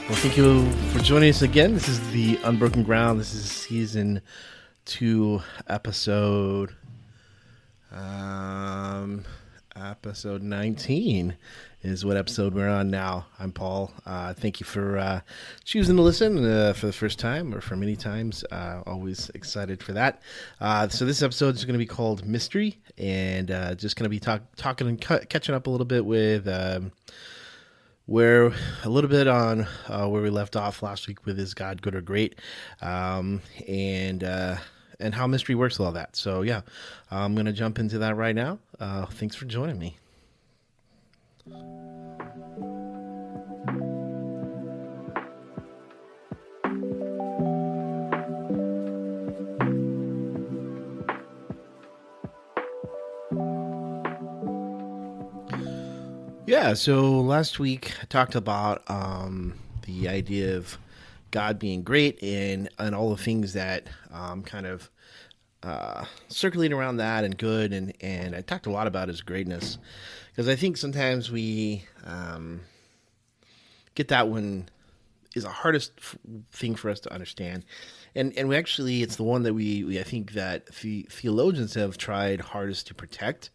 Well, thank you for joining us again. This is the Unbroken Ground. This is season 2, um, episode 19 is what episode we're on now. I'm Paul. Thank you for choosing to listen for the first time or for many times. Always excited for that. So this episode is going to be called Mystery, and just going to be talking and catching up a little bit with where a little bit on where we left off last week with Is God Good or Great, and how mystery works with all that. So yeah, I'm gonna jump into that right now. Thanks for joining me. Yeah, so last week I talked about the idea of God being great and all the things that kind of circulate around that and good, and I talked a lot about his greatness because I think sometimes we get that one is the hardest thing for us to understand, and we actually it's the one that we I think that theologians have tried hardest to protect.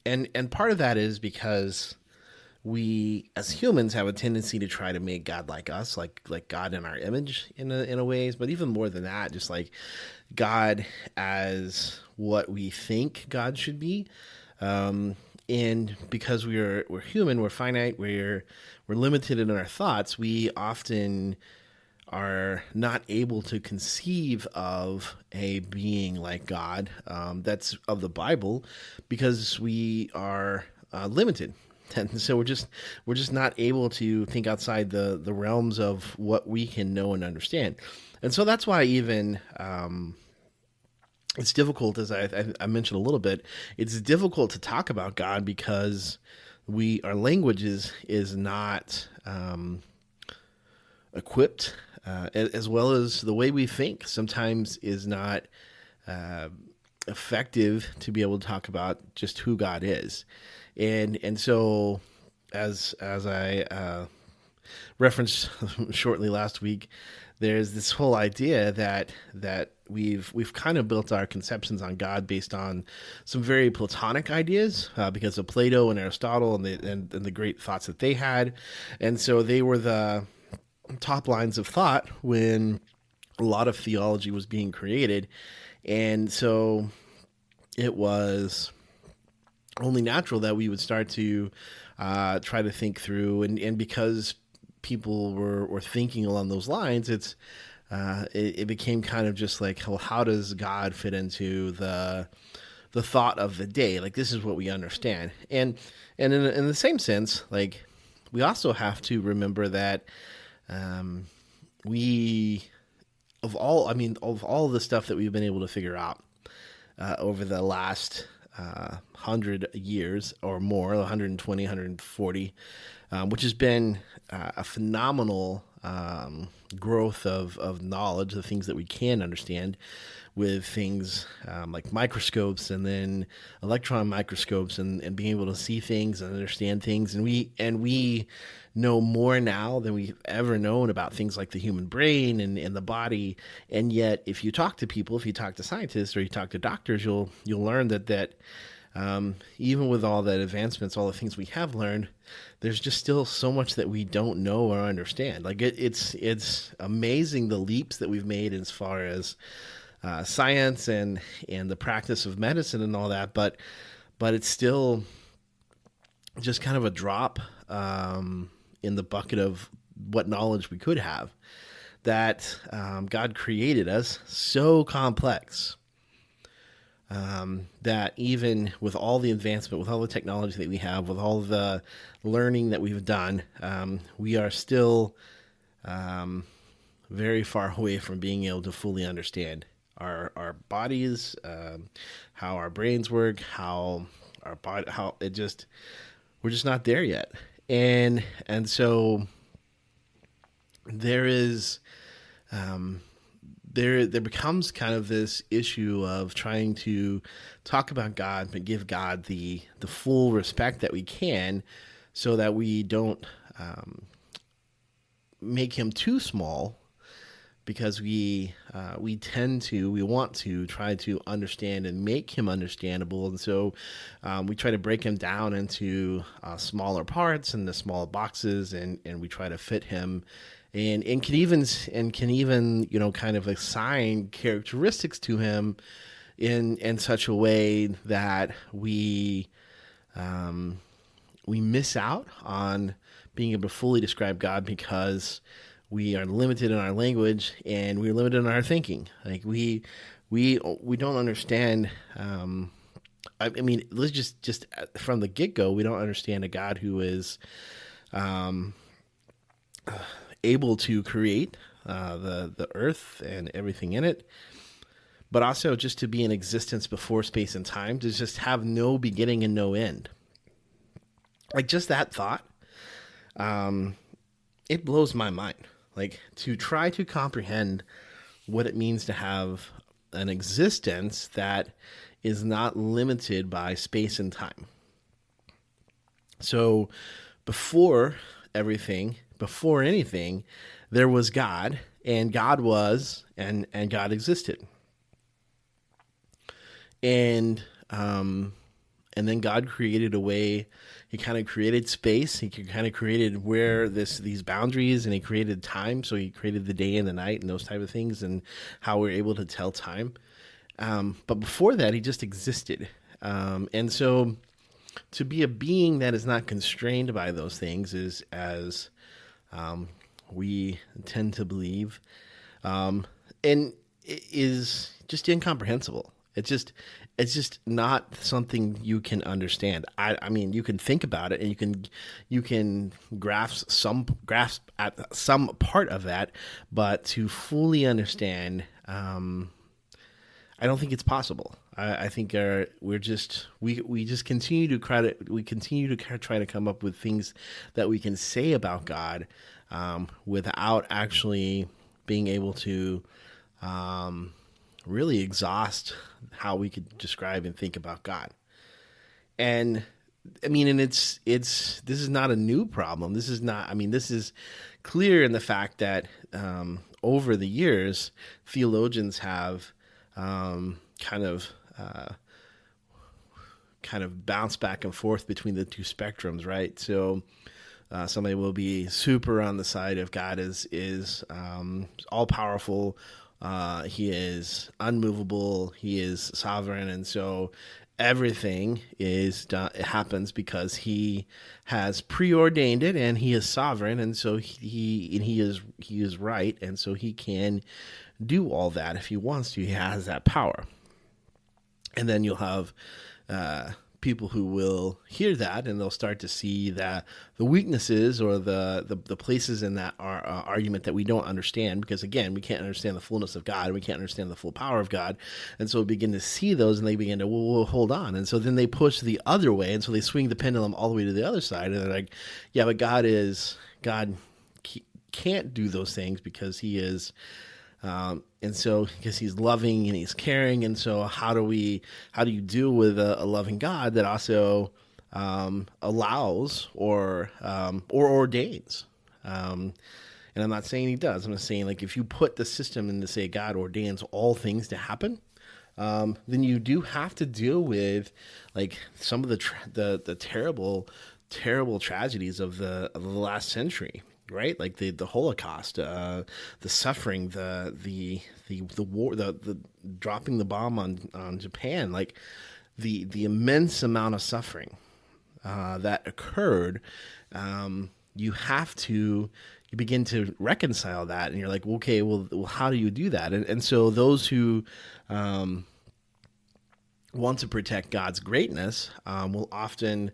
And part of that is because we as humans have a tendency to try to make God like us, like God in our image in a ways, but even more than that, just like God as what we think God should be. And because we're human, we're finite, we're limited in our thoughts, we often are not able to conceive of a being like God that's of the Bible because we are limited. And so we're just not able to think outside the realms of what we can know and understand. And so that's why even it's difficult, as I mentioned a little bit, it's difficult to talk about God because our language is not equipped, as well as the way we think sometimes is not effective to be able to talk about just who God is, and so as I referenced shortly last week, there's this whole idea that we've kind of built our conceptions on God based on some very Platonic ideas because of Plato and Aristotle and the great thoughts that they had, and so they were the top lines of thought when a lot of theology was being created. And so it was only natural that we would start to try to think through, and because people were thinking along those lines, it became kind of just like, well, how does God fit into the thought of the day? Like, this is what we understand. And in the same sense, like, we also have to remember that we of all the stuff that we've been able to figure out over the last 100 years or more, 120, 140, which has been a phenomenal growth of knowledge, the things that we can understand with things like microscopes and then electron microscopes and being able to see things and understand things. And we know more now than we've ever known about things like the human brain and the body. And yet, if you talk to people, if you talk to scientists or you talk to doctors, you'll learn that even with all that advancements, all the things we have learned, there's just still so much that we don't know or understand. Like it's amazing the leaps that we've made as far as science and the practice of medicine and all that, but it's still just kind of a drop in the bucket of what knowledge we could have. That God created us so complex that even with all the advancement, with all the technology that we have, with all the learning that we've done, we are still very far away from being able to fully understand our bodies, how our brains work, how our body, how it just, we're just not there yet. And so there is, there becomes kind of this issue of trying to talk about God, but give God the full respect that we can, so that we don't make him too small, because we want to try to understand and make him understandable, and so we try to break him down into smaller parts and the small boxes, and we try to fit him, and can even kind of assign characteristics to him in such a way that we miss out on being able to fully describe God, because we are limited in our language and we're limited in our thinking. Like we don't understand. I mean, let's just from the get go, we don't understand a God who is able to create the earth and everything in it, but also just to be in existence before space and time, to just have no beginning and no end. Like, just that thought, it blows my mind. Like, to try to comprehend what it means to have an existence that is not limited by space and time. So before anything, there was God, and God was, and God existed. And then God created a way. He kind of created space. He kind of created where these boundaries, and he created time. So he created the day and the night and those type of things, and how we're able to tell time. But before that, he just existed. And so to be a being that is not constrained by those things is, as we tend to believe, and it is just incomprehensible. It's just not something you can understand. I mean, you can think about it, and you can grasp at some part of that, but to fully understand, I don't think it's possible. I think we just continue to try to come up with things that we can say about God, without actually being able to really exhaust how we could describe and think about God. And I mean, and this is not a new problem. This is clear in the fact that over the years, theologians have kind of bounced back and forth between the two spectrums, right? So somebody will be super on the side of God is all powerful. He is unmovable. He is sovereign, and so everything is done. It happens because he has preordained it, and he is sovereign, and so he is right, and so he can do all that if he wants to. He has that power. And then you'll have people who will hear that, and they'll start to see that the weaknesses or the places in that argument that we don't understand, because again, we can't understand the fullness of God, we can't understand the full power of God, and so we begin to see those, and they begin to well, hold on, and so then they push the other way, and so they swing the pendulum all the way to the other side, and they're like, yeah, but God can't do those things because he is. And so, because he's loving and he's caring, and so how do you deal with a loving God that also allows or ordains? And I'm not saying he does. I'm just saying, like, if you put the system in to say God ordains all things to happen, then you do have to deal with like some of the terrible tragedies of the last century. Right, like the Holocaust, the suffering, the war, the dropping the bomb on Japan, like the immense amount of suffering that occurred. You begin to reconcile that, and you're like, okay, well, how do you do that? And so those who want to protect God's greatness will often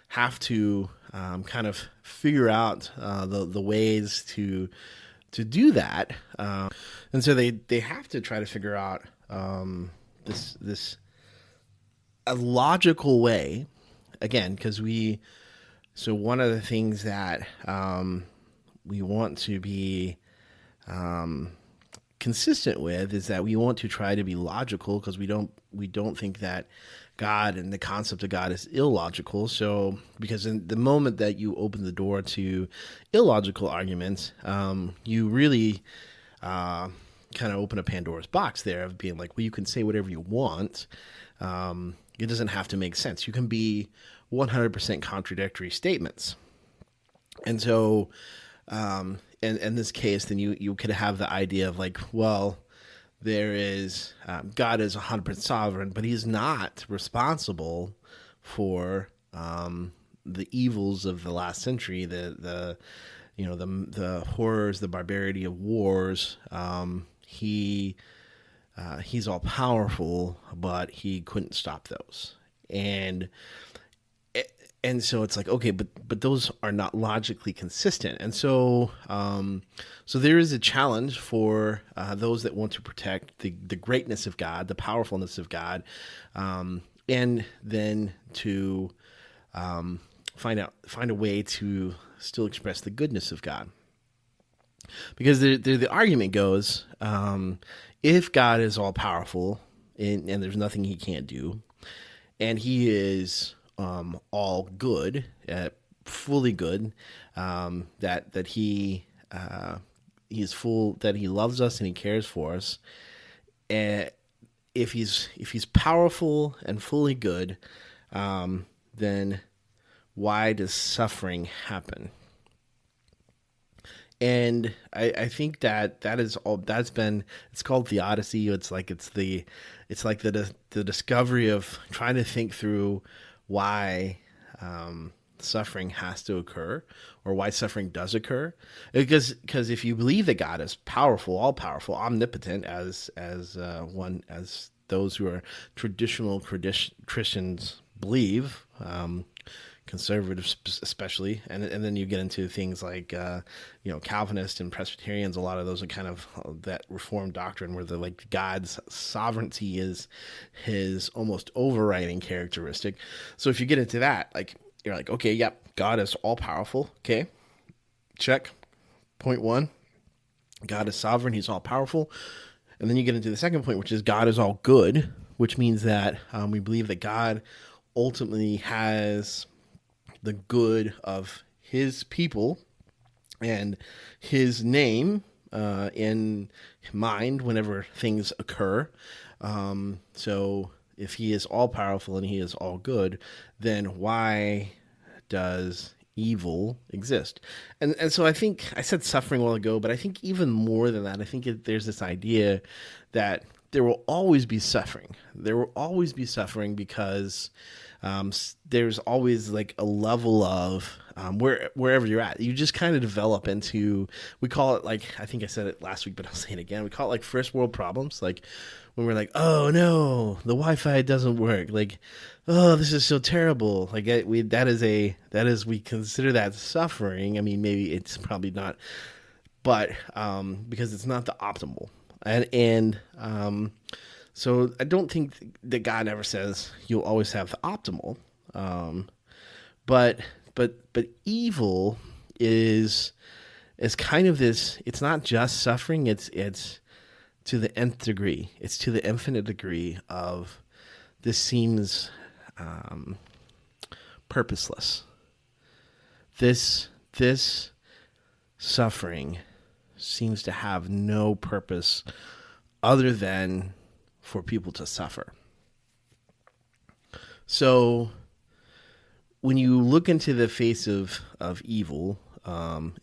have to kind of figure out the ways to do that, and so they have to try to figure out this a logical way, again, because so one of the things that we want to be consistent with is that we want to try to be logical because we don't think that God and the concept of God is illogical. So because in the moment that you open the door to illogical arguments, you really kind of open a Pandora's box there of being like, well, you can say whatever you want. It doesn't have to make sense. You can be 100% contradictory statements. And so, in this case, then you could have the idea of like, well, there is God is 100% sovereign, but He's not responsible for the evils of the last century, the horrors, the barbarity of wars. He's all powerful, but He couldn't stop those, and so it's like, okay, but those are not logically consistent, and so so there is a challenge for those that want to protect the greatness of God, the powerfulness of God, and then to find a way to still express the goodness of God, because the argument goes, if God is all powerful and there's nothing He can't do, and He is all good, fully good, that He He's full, that He loves us and He cares for us. And if He's powerful and fully good, then why does suffering happen? And I think that is all that's been, it's called theodicy. It's like the discovery of trying to think through why suffering has to occur, or why suffering does occur. Because if you believe that God is powerful, all powerful, omnipotent, as those who are traditional Christians believe, conservatives especially, and then you get into things like Calvinists and Presbyterians. A lot of those are kind of that Reformed doctrine where like God's sovereignty is His almost overriding characteristic. So if you get into that, like you're like, okay, yep, God is all powerful. Okay, check. Point one, God is sovereign. He's all powerful. And then you get into the second point, which is God is all good, which means that we believe that God ultimately has the good of His people and His name in mind whenever things occur. So if He is all powerful and He is all good, then why does evil exist? And so I think I said suffering a while ago, but I think even more than that, I think there's this idea that there will always be suffering. There will always be suffering because there's always like a level of wherever you're at, you just kind of develop into, we call it, like, I think I said it last week, but I'll say it again. We call it like first world problems. Like when we're like, oh no, the Wi-Fi doesn't work. Like, oh, this is so terrible. Like we consider that suffering. I mean, maybe it's probably not, but because it's not the optimal. So I don't think that God ever says you'll always have the optimal, but evil is kind of this. It's not just suffering. It's to the nth degree. It's to the infinite degree of this seems purposeless. This suffering seems to have no purpose other than for people to suffer. So when you look into the face of evil,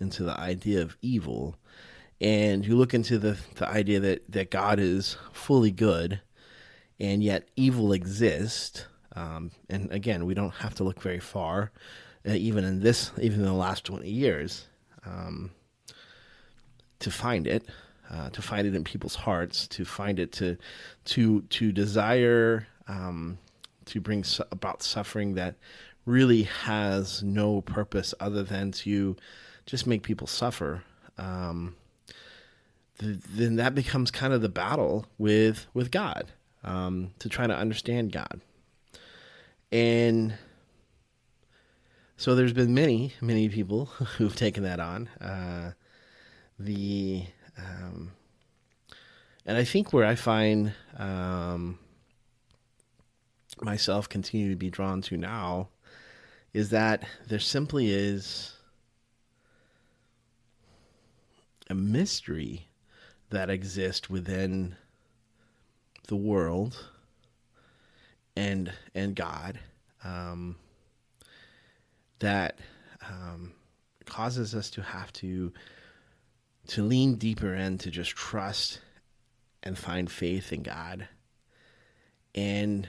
into the idea of evil, and you look into the idea that God is fully good, and yet evil exists, and again, we don't have to look very far, even in the last 20 years, to find it. To find it in people's hearts, to find it to desire to bring about suffering that really has no purpose other than to just make people suffer. Then that becomes kind of the battle with God, to try to understand God. And so there's been many people who've taken that on. And I think where I find myself continue to be drawn to now is that there simply is a mystery that exists within the world and God, that causes us to have to lean deeper in, to just trust and find faith in God, and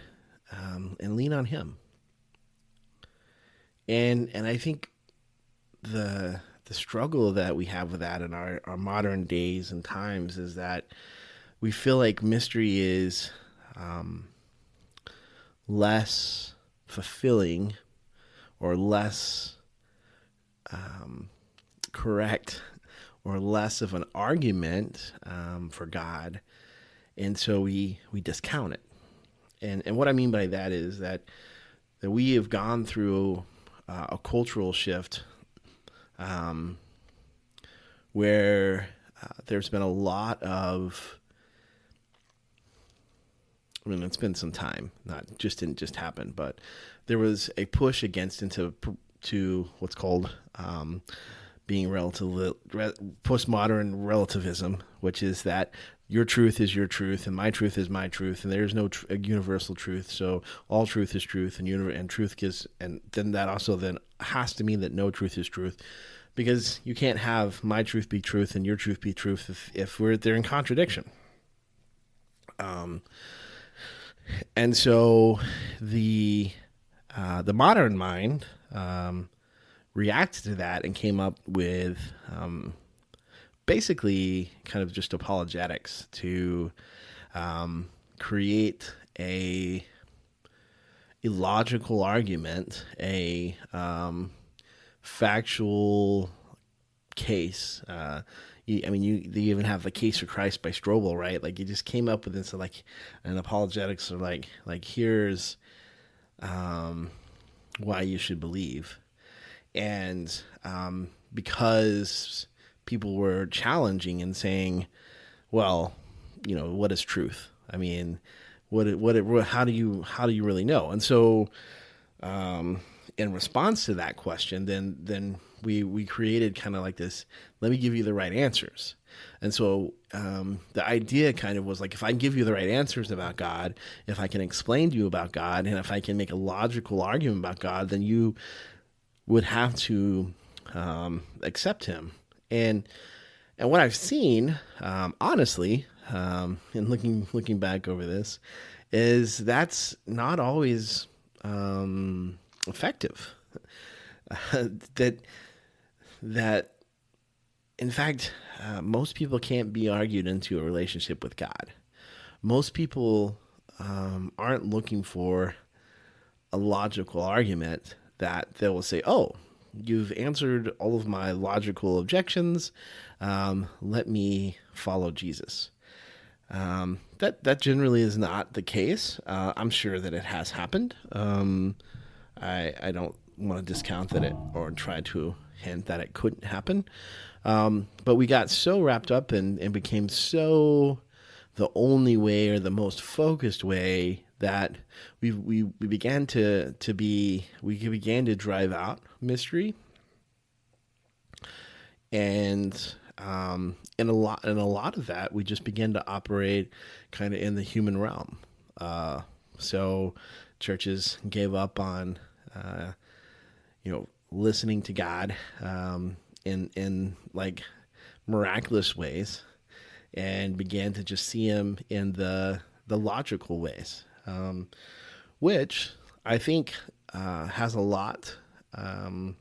lean on Him. And I think the struggle that we have with that in our modern days and times is that we feel like mystery is less fulfilling or less correct or less of an argument for God, and so we discount it. And what I mean by that is that we have gone through a cultural shift where there's been a lot of, I mean, it's been some time, didn't just happen, but there was a push to what's called being postmodern relativism, which is that your truth is your truth and my truth is my truth, and there's no universal truth. So all truth is truth, and truth gives, and then that also then has to mean that no truth is truth, because you can't have my truth be truth and your truth be truth if they're in contradiction. And so the modern mind reacted to that and came up with basically kind of just apologetics to create a logical argument, a factual case. They even have the Case for Christ by Strobel, right? Like, you just came up with this, like, and apologetics are like here's why you should believe. And because people were challenging and saying, well, what is truth? I mean, how do you really know? And so, in response to that question, then we created kind of like this, let me give you the right answers. And so the idea kind of was like, if I give you the right answers about God, if I can explain to you about God, and if I can make a logical argument about God, then you would have to accept Him. And what I've seen, honestly, and looking back over this, is that's not always effective. That in fact, most people can't be argued into a relationship with God. Most people aren't looking for a logical argument that they will say, oh, you've answered all of my logical objections. Let me follow Jesus. That generally is not the case. I'm sure that it has happened. I don't want to discount that or try to hint that it couldn't happen. But we got so wrapped up and became so the only way or the most focused way that we began to drive out mystery. And in a lot of that, we just began to operate kind of in the human realm. So churches gave up on listening to God in like miraculous ways, and began to just see Him in the logical ways, which I think has a lot. An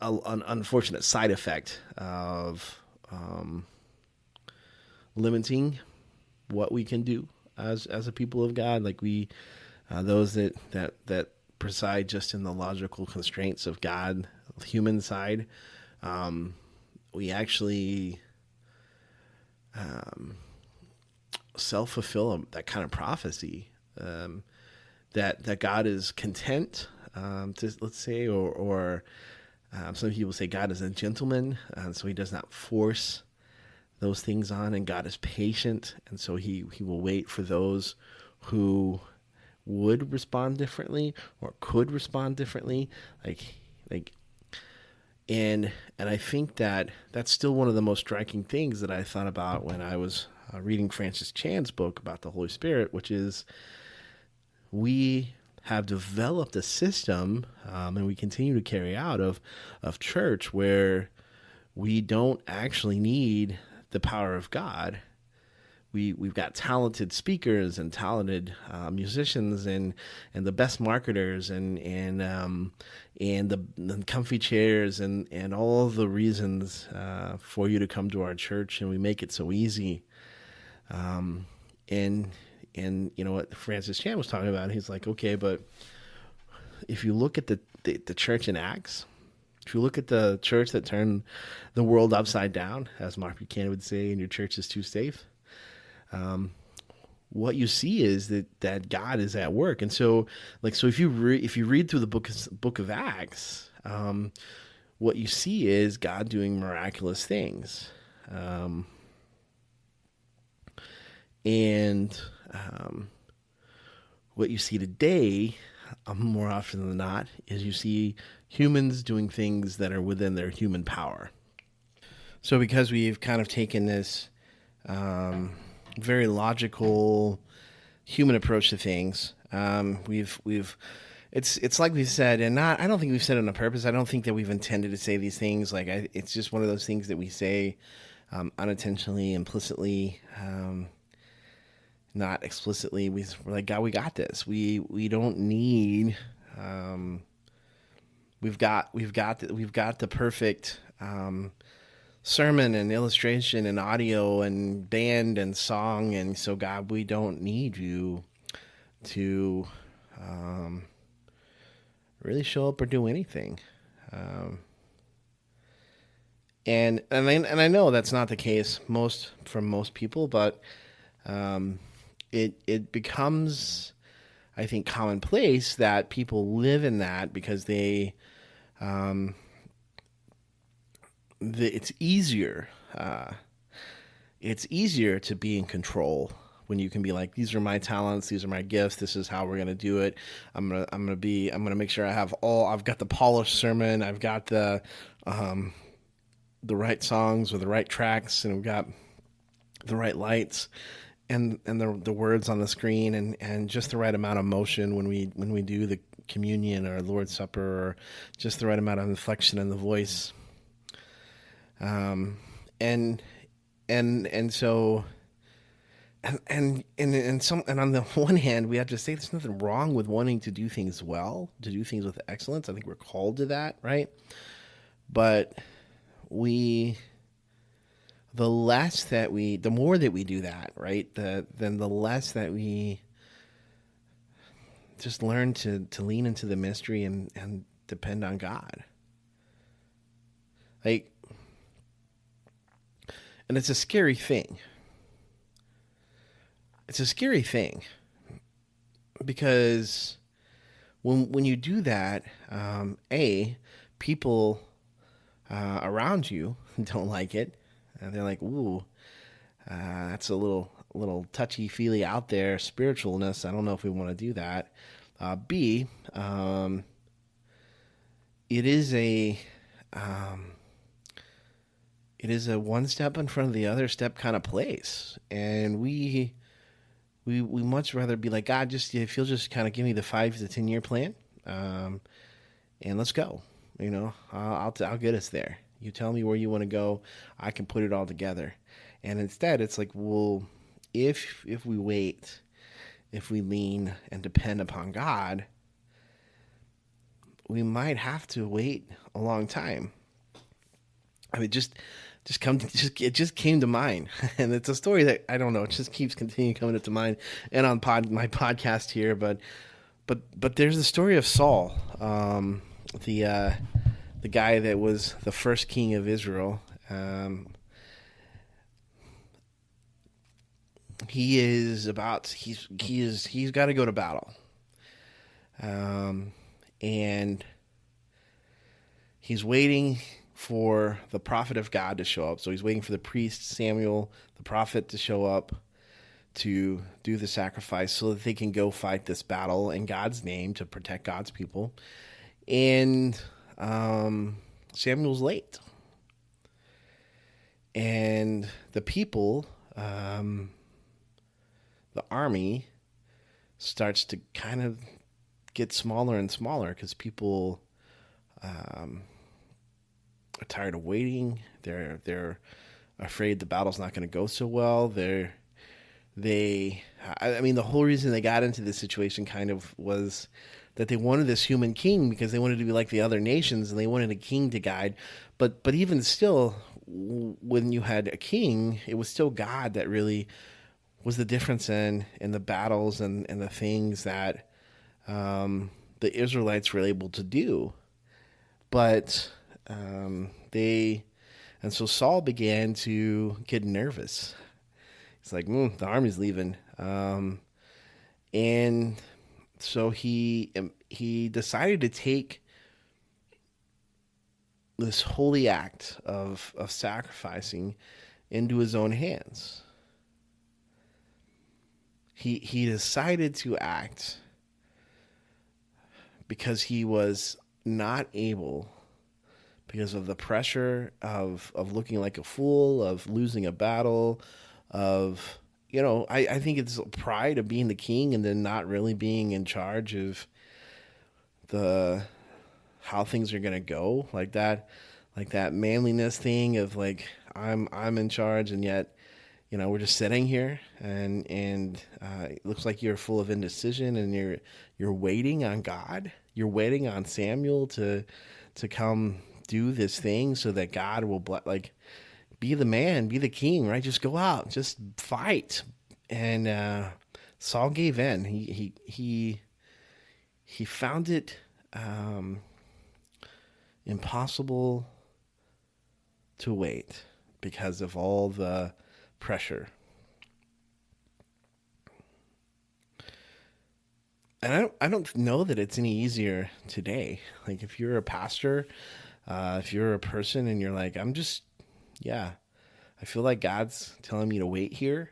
unfortunate side effect of limiting what we can do as a people of God. Like those that preside just in the logical constraints of God, the human side, we actually self-fulfill that kind of prophecy, that God is content to, let's say, or some people say God is a gentleman, so He does not force those things on, and God is patient, and so he will wait for those who would respond differently or could respond differently, like and I think that that's still one of the most striking things that I thought about when I was reading Francis Chan's book about the Holy Spirit, which is we have developed a system, and we continue to carry out of church where we don't actually need the power of God. We've got talented speakers and talented musicians and the best marketers and the comfy chairs and all the reasons for you to come to our church, and we make it so easy. And you know what Francis Chan was talking about, he's like, okay, but if you look at the church in Acts, if you look at the church that turned the world upside down, as Mark Buchanan would say, and your church is too safe, what you see is that God is at work. And so, if you read through the book of Acts, what you see is God doing miraculous things. And what you see today, more often than not, is you see humans doing things that are within their human power. So because we've kind of taken this very logical human approach to things, it's like we said, and I don't think we've said it on purpose. I don't think that we've intended to say these things. It's just one of those things that we say unintentionally, implicitly, not explicitly. We're like, God, we got this. We don't need. We've got the perfect sermon and illustration and audio and band and song, and so God, we don't need you to really show up or do anything. And I know that's not the case for most people, but it becomes, I think, commonplace that people live in that because it's easier. It's easier to be in control when you can be like, these are my talents, these are my gifts, this is how we're gonna do it. I'm gonna make sure I've got the polished sermon, I've got the right songs or the right tracks, and we've got the right lights and the words on the screen and just the right amount of motion when we do the communion or Lord's Supper, or just the right amount of inflection in the voice. And so on the one hand, we have to say there's nothing wrong with wanting to do things well, to do things with excellence. I think we're called to that, right? But the more that we do that, right, then the less that we just learn to lean into the mystery and depend on God. And it's a scary thing. It's a scary thing because when you do that, people around you don't like it, and they're like, "Ooh, that's a little touchy feely out there spiritualness. I don't know if we want to do that." B, it is a one step in front of the other step kind of place, and we much rather be like, God, if you'll just kind of give me the 5 to 10 year plan, and let's go. I'll get us there. You tell me where you want to go, I can put it all together. And instead, it's like, well, if we wait, if we lean and depend upon God, we might have to wait a long time. I mean, it just came to mind, and it's a story that I don't know. It just keeps continuing coming to mind, and on my podcast here. But there's the story of Saul, the guy that was the first king of Israel. He's got to go to battle, and he's waiting for the prophet of God to show up. So he's waiting for the priest Samuel, the prophet, to show up to do the sacrifice so that they can go fight this battle in God's name to protect God's people. And Samuel's late. And the people, the army, starts to kind of get smaller and smaller because people are tired of waiting. They're afraid the battle's not going to go so well. The whole reason they got into this situation kind of was that they wanted this human king because they wanted to be like the other nations and they wanted a king to guide. But even still, when you had a king, it was still God that really was the difference in the battles and the things that the Israelites were able to do. But so Saul began to get nervous. He's like, the army's leaving. And so he decided to take this holy act of sacrificing into his own hands. He decided to act because he was not able, because of the pressure of looking like a fool, of losing a battle, of, I think it's pride of being the king and then not really being in charge of how things are going to go, like that manliness thing of like, I'm in charge, and yet, we're just sitting here and it looks like you're full of indecision and you're waiting on God. You're waiting on Samuel to come do this thing so that God will be the man, be the king, right? Just go out, just fight. And Saul gave in. He found it impossible to wait because of all the pressure. And I don't know that it's any easier today. Like if you're a pastor, if you're a person and you're like, I feel like God's telling me to wait here.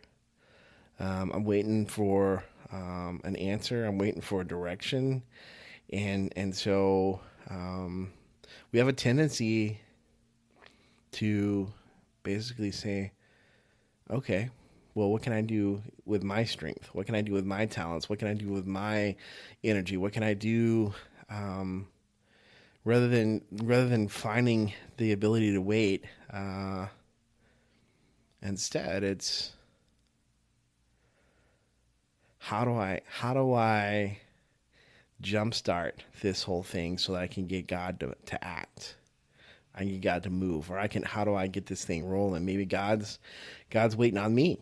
I'm waiting for an answer. I'm waiting for a direction. And so we have a tendency to basically say, okay, well, what can I do with my strength? What can I do with my talents? What can I do with my energy? What can I do rather than finding the ability to wait? Instead, it's how do I jumpstart this whole thing so that I can get God to act? I need God to move, or how do I get this thing rolling? Maybe God's waiting on me.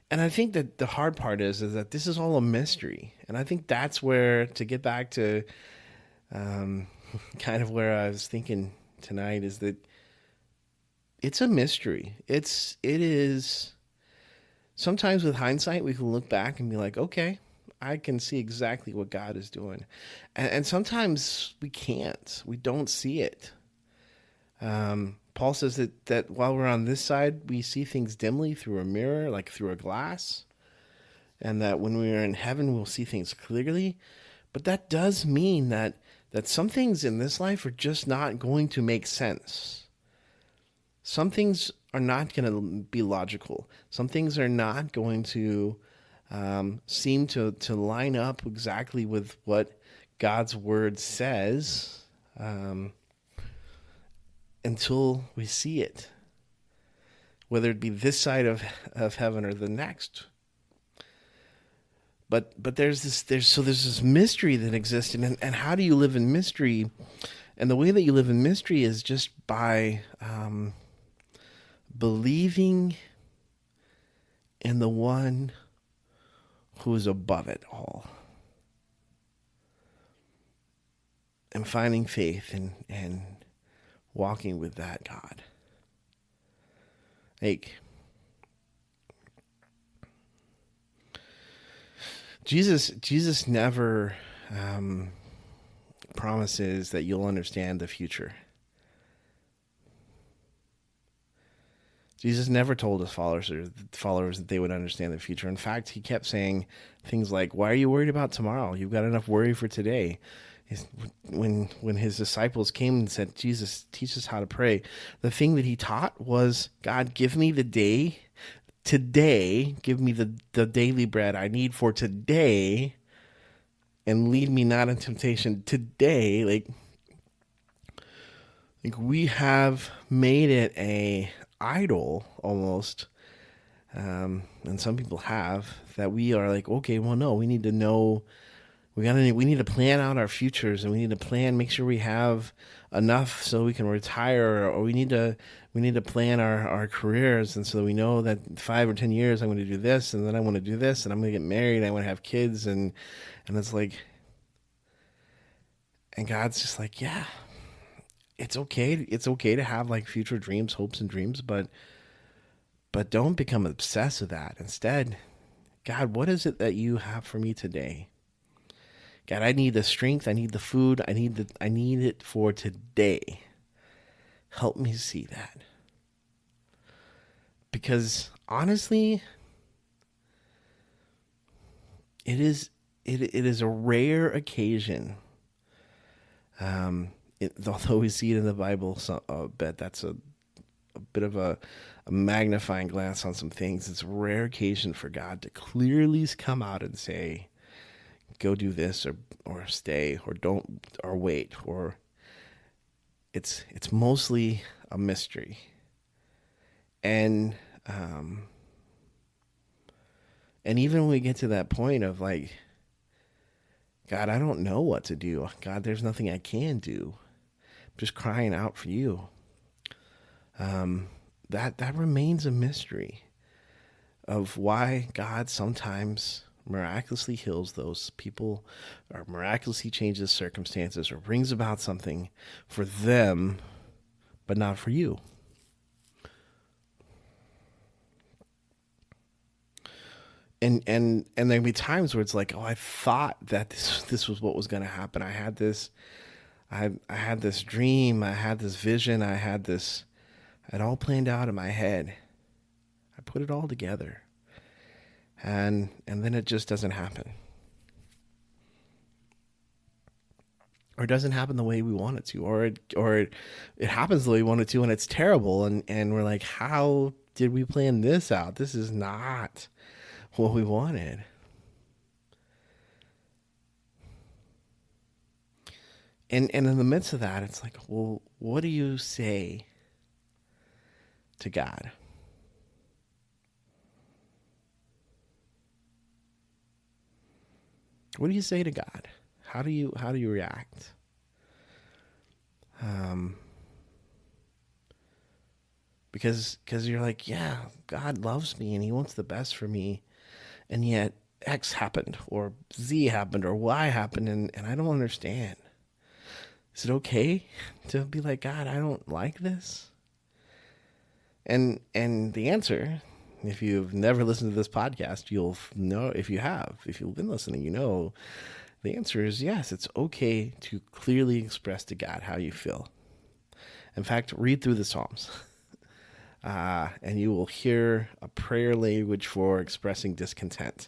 And I think that the hard part is that this is all a mystery. And I think that's where, to get back to kind of where I was thinking tonight, is that it's a mystery. It is, sometimes with hindsight, we can look back and be like, okay, I can see exactly what God is doing. And sometimes we can't. We don't see it. Paul says that while we're on this side, we see things dimly through a mirror, like through a glass. And that when we are in heaven, we'll see things clearly. But that does mean that some things in this life are just not going to make sense. Some things are not going to be logical. Some things are not going to seem to line up exactly with what God's word says until we see it, whether it be this side of heaven or the next. But there's this mystery that exists, and how do you live in mystery? And the way that you live in mystery is just by believing in the one who is above it all, and finding faith and walking with that God. Like, Jesus never promises that you'll understand the future. Jesus never told his followers that they would understand the future. In fact, he kept saying things like, "Why are you worried about tomorrow? You've got enough worry for today." When his disciples came and said, "Jesus, teach us how to pray," the thing that he taught was, "God, give me the day today. Give me the daily bread I need for today, and lead me not in temptation today." Like we have made it a idol almost, and some people have, that we are like, okay, well, no, we need to know, we need to plan out our futures, and we need to make sure we have enough so we can retire, or we need to plan our careers, and so we know that 5 or 10 years I'm going to do this, and then I want to do this, and I'm going to get married, and I want to have kids, and it's like, and God's just like, yeah, it's okay. It's okay to have like future dreams, hopes, and dreams, but don't become obsessed with that. Instead, God, what is it that you have for me today? God, I need the strength. I need the food. I need it for today. Help me see that. Because honestly, it is a rare occasion. Although we see it in the Bible, so I bet that's a bit of a magnifying glass on some things. It's a rare occasion for God to clearly come out and say, "Go do this," or "Stay," or "Don't," or "Wait," or it's mostly a mystery. And even when we get to that point of like, God, I don't know what to do. God, there's nothing I can do. I'm just crying out for you. That remains a mystery of why God sometimes miraculously heals those people, or miraculously changes circumstances, or brings about something for them, but not for you. And there'd be times where it's like, oh, I thought that this was what was going to happen. I had this dream. I had this vision. I had this. It all planned out in my head. I put it all together, and then it just doesn't happen, or it doesn't happen the way we want it to, or it happens the way we want it to, and it's terrible. And we're like, how did we plan this out? This is not what we wanted. And in the midst of that, it's like, well, what do you say to God? What do you say to God? How do you react? Because you're like, yeah, God loves me and he wants the best for me, and yet X happened, or Z happened, or Y happened, and I don't understand. Is it okay to be like, God, I don't like this? And the answer, if you've never listened to this podcast, you'll know. If you've been listening, you know the answer is yes. It's okay to clearly express to God how you feel. In fact, read through the Psalms, and you will hear a prayer language for expressing discontent.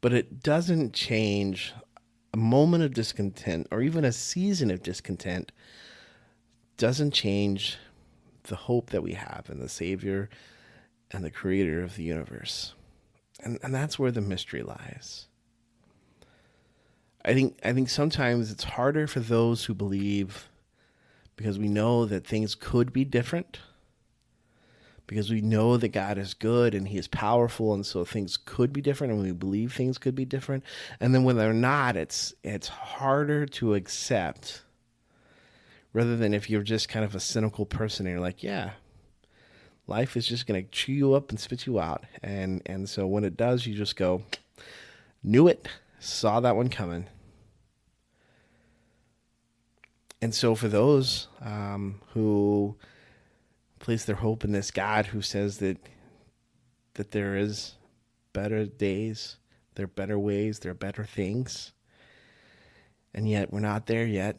But it doesn't change a moment of discontent, or even a season of discontent, doesn't change the hope that we have in the Savior and the Creator of the universe. And that's where the mystery lies. I think sometimes it's harder for those who believe, because we know that things could be different, because we know that God is good and he is powerful, and so things could be different, and we believe things could be different. And then when they're not, it's harder to accept, rather than if you're just kind of a cynical person and you're like, yeah, life is just going to chew you up and spit you out. And so when it does, you just go, knew it, saw that one coming. And so for those who place their hope in this God who says that there is better days, There are better ways. There are better things. And yet we're not there yet.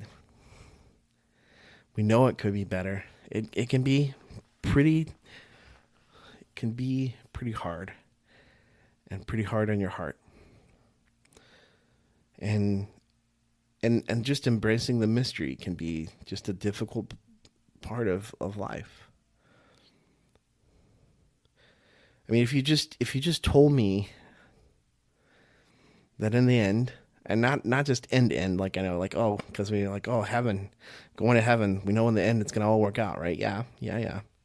We know it could be better. It can be pretty hard, and pretty hard on your heart. And just embracing the mystery can be just a difficult part of life. I mean, if you just told me that in the end, and not just end, like, I know, like, oh, because we're like, oh, heaven, going to heaven, we know in the end it's going to all work out, right? Yeah.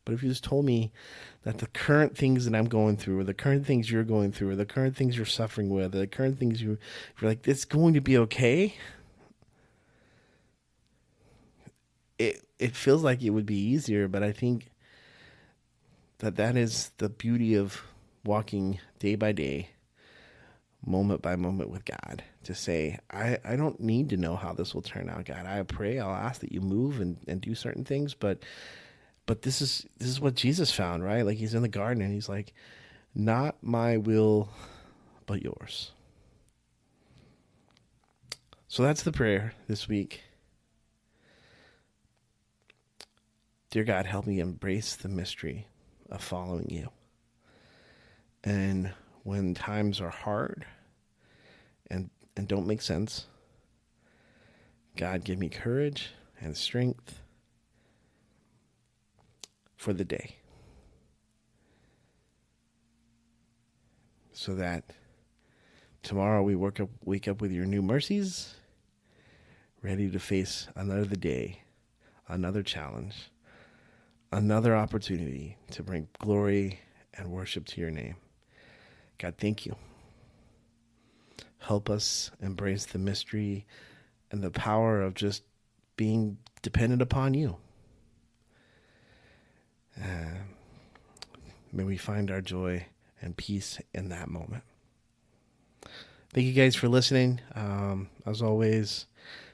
But if you just told me that the current things that I'm going through, or the current things you're going through, or the current things you're suffering with, or the current things you're like, it's going to be okay, it feels like it would be easier. But I think that is the beauty of walking day by day, moment by moment with God, to say, I don't need to know how this will turn out, God. I pray, I'll ask that you move and do certain things, but this is what Jesus found, right? Like, he's in the garden and he's like, not my will, but yours. So that's the prayer this week. Dear God, help me embrace the mystery of following you. And when times are hard and don't make sense, God, give me courage and strength for the day, so that tomorrow we wake up with your new mercies, ready to face another day, another challenge, another opportunity to bring glory and worship to your name. God, thank you. Help us embrace the mystery and the power of just being dependent upon you. May we find our joy and peace in that moment. Thank you guys for listening. As always,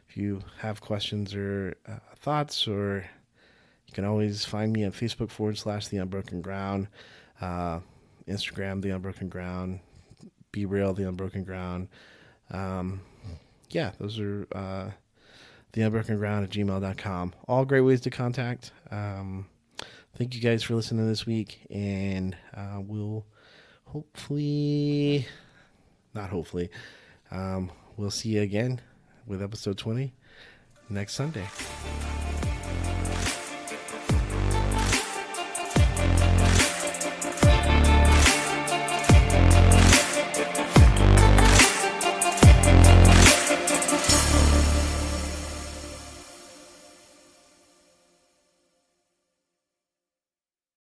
if you have questions or thoughts, or you can always find me on Facebook / The Unbroken Ground, Instagram, The Unbroken Ground, Be Real, The Unbroken Ground. Those are theunbrokenground@gmail.com. All great ways to contact. Thank you guys for listening this week, and we'll we'll see you again with episode 20 next Sunday.